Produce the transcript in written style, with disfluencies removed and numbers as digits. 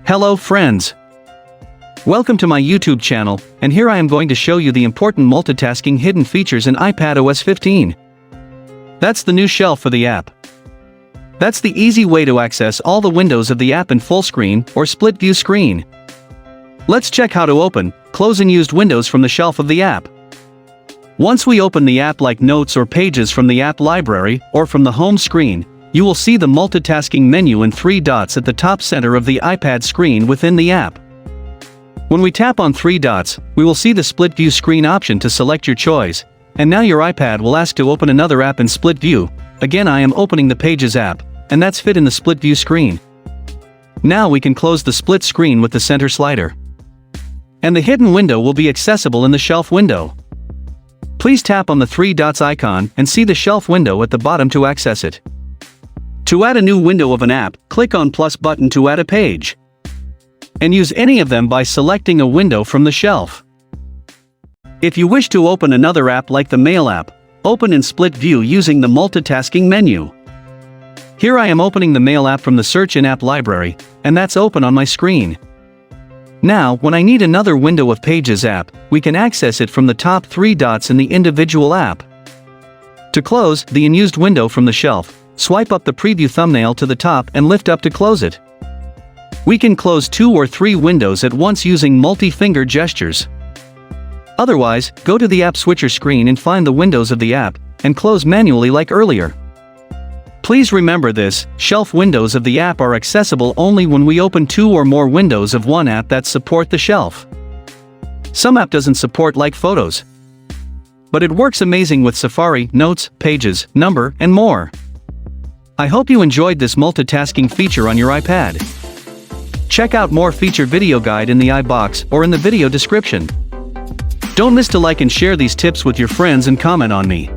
Hello friends! Welcome to my YouTube channel, and here I am going to show you the important multitasking hidden features in iPadOS 15. That's the new shelf for the app. That's the easy way to access all the windows of the app in full screen or split view screen. Let's check how to open, close unused windows from the shelf of the app. Once we open the app like Notes or Pages from the app library or from the home screen, you will see the multitasking menu and 3 dots at the top center of the iPad screen within the app. When we tap on 3 dots, we will see the split view screen option to select your choice, and now your iPad will ask to open another app in split view. Again, I am opening the Pages app, and that's fit in the split view screen. Now we can close the split screen with the center slider. And the hidden window will be accessible in the shelf window. Please tap on the 3 dots icon and see the shelf window at the bottom to access it. To add a new window of an app, click on plus button to add a page. And use any of them by selecting a window from the shelf. If you wish to open another app like the Mail app, open in split view using the multitasking menu. Here I am opening the Mail app from the Search in App library, and that's open on my screen. Now, when I need another window of Pages app, we can access it from the top 3 dots in the individual app. To close the unused window from the shelf, swipe up the preview thumbnail to the top and lift up to close it. We can close 2 or 3 windows at once using multi-finger gestures. Otherwise, go to the app switcher screen and find the windows of the app, and close manually like earlier. Please remember this, shelf windows of the app are accessible only when we open 2 or more windows of one app that support the shelf. Some app doesn't support like Photos. But it works amazing with Safari, Notes, Pages, Number, and more. I hope you enjoyed this multitasking feature on your iPad. Check out more feature video guide in the i-box or in the video description. Don't miss to like and share these tips with your friends and comment on me.